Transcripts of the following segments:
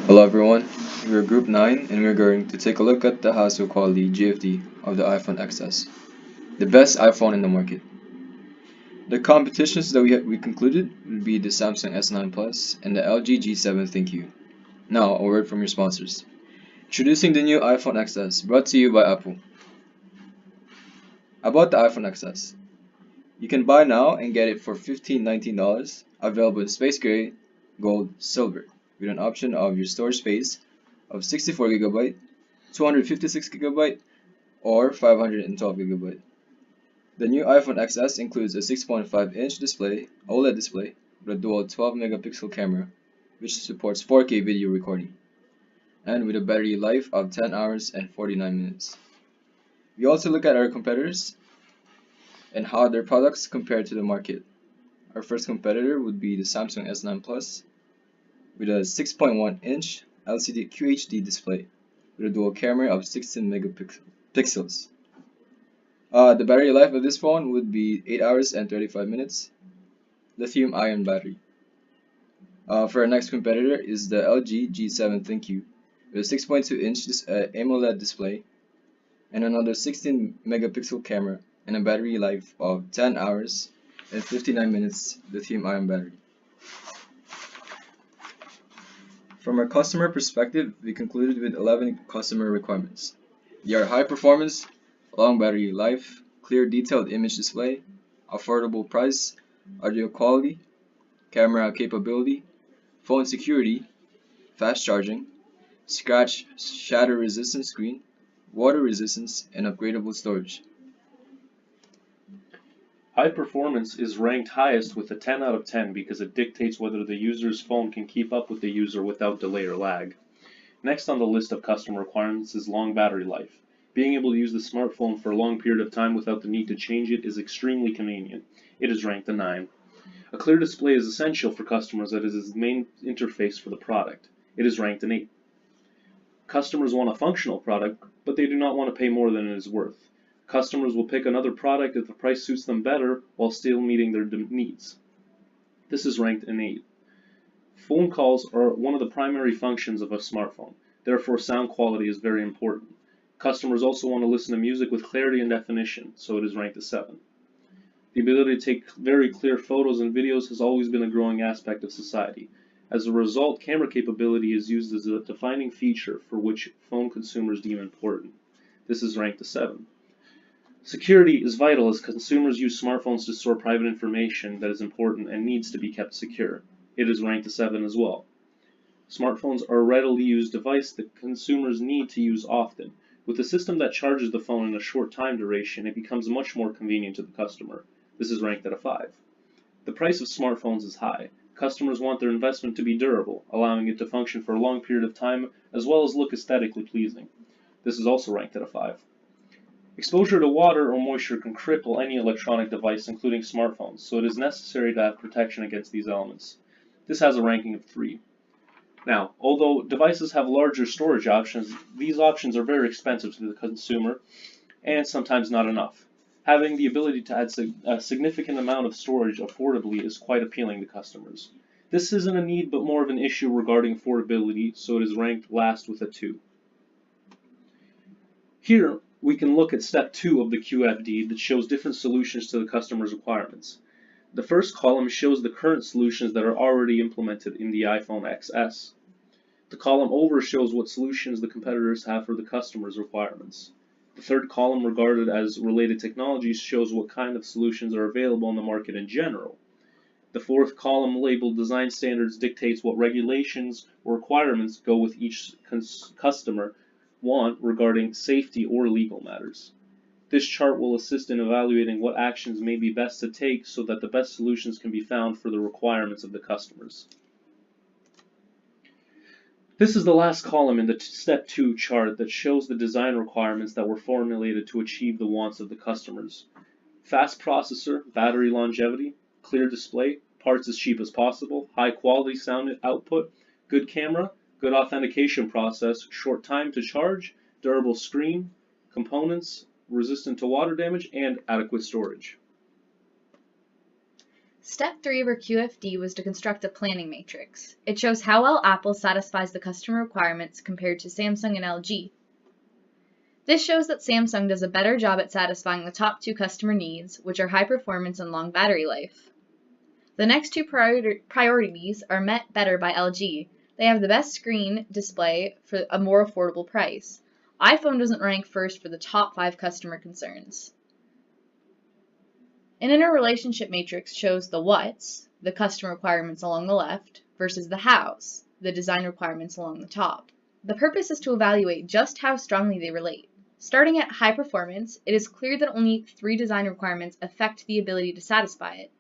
Hello everyone, we're Group 9 and we're going to take a look at the high quality QFD of the iPhone XS, the best iPhone in the market. The competitions that we concluded would be the Samsung S9 Plus and the LG G7 ThinQ. Now, a word from your sponsors. Introducing the new iPhone XS, brought to you by Apple. About the iPhone XS. You can buy now and get it for $15-19, available in space gray, gold, silver, with an option of your storage space of 64GB, 256GB, or 512GB. The new iPhone XS includes a 6.5-inch display, OLED display, with a dual 12-megapixel camera, which supports 4K video recording, and with a battery life of 10 hours and 49 minutes. We also look at our competitors and how their products compare to the market. Our first competitor would be the Samsung S9 Plus with a 6.1-inch LCD QHD display with a dual camera of 16 megapixels. The battery life of this phone would be 8 hours and 35 minutes, lithium-ion battery. For our next competitor is the LG G7 ThinQ with a 6.2-inch AMOLED display and another 16 megapixel camera and a battery life of 10 hours and 59 minutes lithium-ion battery. From our customer perspective, we concluded with 11 customer requirements. They are high performance, long battery life, clear detailed image display, affordable price, audio quality, camera capability, phone security, fast charging, scratch shatter resistant screen, water resistance, and upgradable storage. High performance is ranked highest with a 10 out of 10 because it dictates whether the user's phone can keep up with the user without delay or lag. Next on the list of customer requirements is long battery life. Being able to use the smartphone for a long period of time without the need to change it is extremely convenient. It is ranked a 9. A clear display is essential for customers as it is the main interface for the product. It is ranked an 8. Customers want a functional product, but they do not want to pay more than it is worth. Customers will pick another product if the price suits them better while still meeting their needs. This is ranked an 8. Phone calls are one of the primary functions of a smartphone. Therefore, sound quality is very important. Customers also want to listen to music with clarity and definition, so it is ranked a 7. The ability to take very clear photos and videos has always been a growing aspect of society. As a result, camera capability is used as a defining feature for which phone consumers deem important. This is ranked a 7. Security is vital as consumers use smartphones to store private information that is important and needs to be kept secure. It is ranked a 7 as well. Smartphones are a readily used device that consumers need to use often. With a system that charges the phone in a short time duration, it becomes much more convenient to the customer. This is ranked at a 5. The price of smartphones is high. Customers want their investment to be durable, allowing it to function for a long period of time as well as look aesthetically pleasing. This is also ranked at a 5. Exposure to water or moisture can cripple any electronic device, including smartphones, so it is necessary to have protection against these elements. This has a ranking of 3. Now, although devices have larger storage options, these options are very expensive to the consumer and sometimes not enough. Having the ability to add a significant amount of storage affordably is quite appealing to customers. This isn't a need but more of an issue regarding affordability, so it is ranked last with a 2. Here, we can look at step 2 of the QFD that shows different solutions to the customer's requirements. The first column shows the current solutions that are already implemented in the iPhone XS. The column over shows what solutions the competitors have for the customer's requirements. The third column, regarded as related technologies, shows what kind of solutions are available on the market in general. The fourth column, labeled Design Standards, dictates what regulations or requirements go with each customer want regarding safety or legal matters. This chart will assist in evaluating what actions may be best to take so that the best solutions can be found for the requirements of the customers. This is the last column in the step 2 chart that shows the design requirements that were formulated to achieve the wants of the customers. Fast processor, battery longevity, clear display, parts as cheap as possible, high quality sound output, good camera, good authentication process, short time to charge, durable screen, components, resistant to water damage, and adequate storage. Step 3 of our QFD was to construct a planning matrix. It shows how well Apple satisfies the customer requirements compared to Samsung and LG. This shows that Samsung does a better job at satisfying the top 2 customer needs, which are high performance and long battery life. The next 2 priorities are met better by LG. They have the best screen display for a more affordable price. iPhone doesn't rank first for the top 5 customer concerns. An interrelationship matrix shows the what's, the customer requirements along the left, versus the how's, the design requirements along the top. The purpose is to evaluate just how strongly they relate. Starting at high performance, it is clear that only 3 design requirements affect the ability to satisfy it.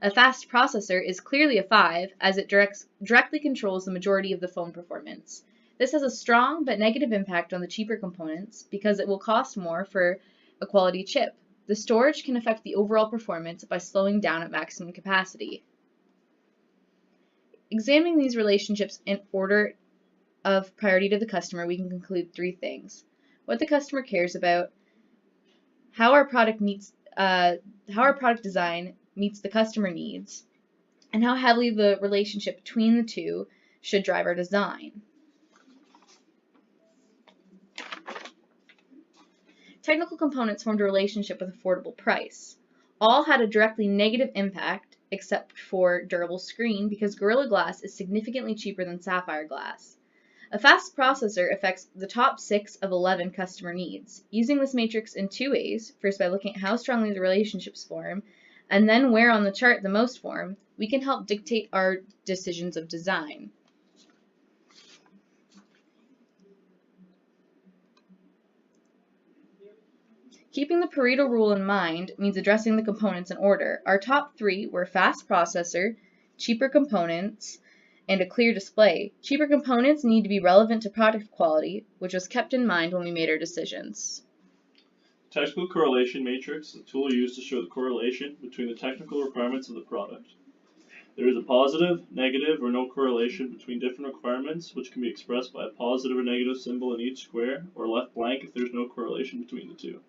A fast processor is clearly a 5, as it directly controls the majority of the phone performance. This has a strong but negative impact on the cheaper components because it will cost more for a quality chip. The storage can affect the overall performance by slowing down at maximum capacity. Examining these relationships in order of priority to the customer, we can conclude 3 things: what the customer cares about, how our product design meets the customer needs, and how heavily the relationship between the 2 should drive our design. Technical components formed a relationship with affordable price. All had a directly negative impact, except for durable screen, because Gorilla Glass is significantly cheaper than Sapphire Glass. A fast processor affects the top 6 of 11 customer needs. Using this matrix in 2 ways, first by looking at how strongly the relationships form, and then where on the chart the most form, we can help dictate our decisions of design. Keeping the Pareto rule in mind means addressing the components in order. Our top 3 were fast processor, cheaper components, and a clear display. Cheaper components need to be relevant to product quality, which was kept in mind when we made our decisions. Technical correlation matrix is a tool used to show the correlation between the technical requirements of the product. There is a positive, negative, or no correlation between different requirements, which can be expressed by a positive or negative symbol in each square, or left blank if there is no correlation between the 2.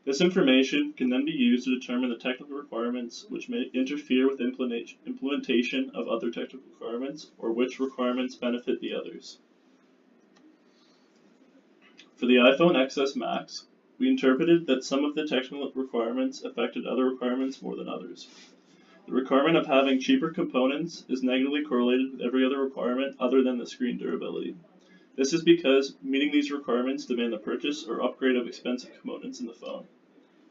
This information can then be used to determine the technical requirements which may interfere with implementation of other technical requirements, or which requirements benefit the others. For the iPhone XS Max, we interpreted that some of the technical requirements affected other requirements more than others. The requirement of having cheaper components is negatively correlated with every other requirement other than the screen durability. This is because meeting these requirements demand the purchase or upgrade of expensive components in the phone.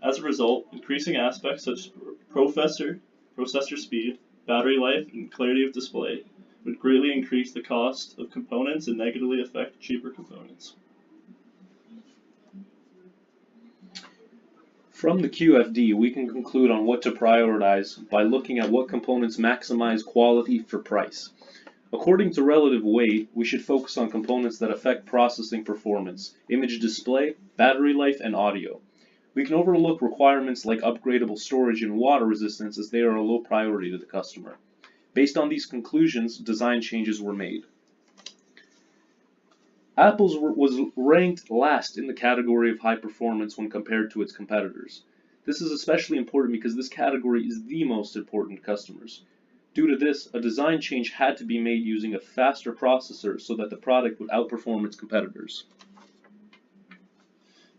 As a result, increasing aspects such as processor speed, battery life, and clarity of display would greatly increase the cost of components and negatively affect cheaper components. From the QFD, we can conclude on what to prioritize by looking at what components maximize quality for price. According to relative weight, we should focus on components that affect processing performance, image display, battery life, and audio. We can overlook requirements like upgradable storage and water resistance as they are a low priority to the customer. Based on these conclusions, design changes were made. Apple's was ranked last in the category of high performance when compared to its competitors. This is especially important because this category is the most important to customers. Due to this, a design change had to be made using a faster processor so that the product would outperform its competitors.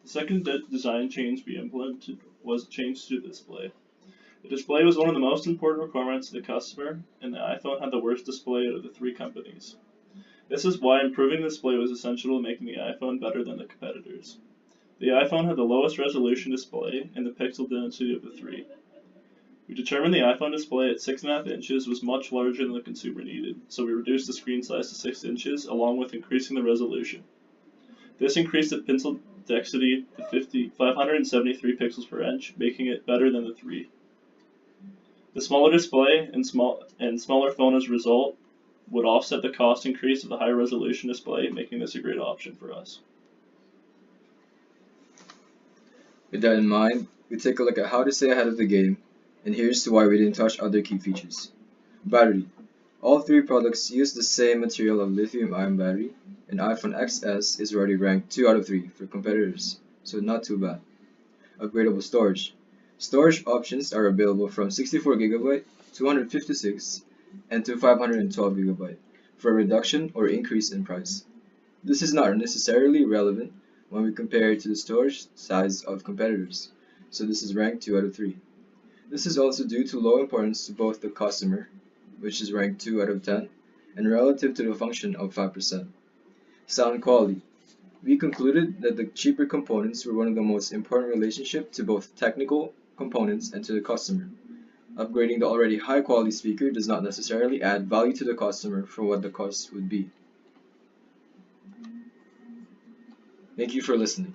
The second design change we implemented was change to the display. The display was one of the most important requirements to the customer, and the iPhone had the worst display out of the 3 companies. This is why improving the display was essential to making the iPhone better than the competitors. The iPhone had the lowest resolution display and the pixel density of the 3. We determined the iPhone display at 6.5 inches was much larger than the consumer needed, so we reduced the screen size to 6 inches along with increasing the resolution. This increased the pixel density to 573 pixels per inch, making it better than the 3. The smaller display and smaller phone as a result would offset the cost increase of the higher resolution display, making this a great option for us. With that in mind, we take a look at how to stay ahead of the game, and here's why we didn't touch other key features. Battery. All 3 products use the same material of lithium-ion battery, and iPhone XS is already ranked 2 out of 3 for competitors, so not too bad. Upgradable storage. Storage options are available from 64GB 256 and to 512 GB for a reduction or increase in price. This is not necessarily relevant when we compare it to the storage size of competitors, so this is ranked 2 out of 3. This is also due to low importance to both the customer, which is ranked 2 out of 10, and relative to the function of 5%. Sound quality. We concluded that the cheaper components were one of the most important relationship to both technical components and to the customer. Upgrading the already high quality speaker does not necessarily add value to the customer for what the cost would be. Thank you for listening.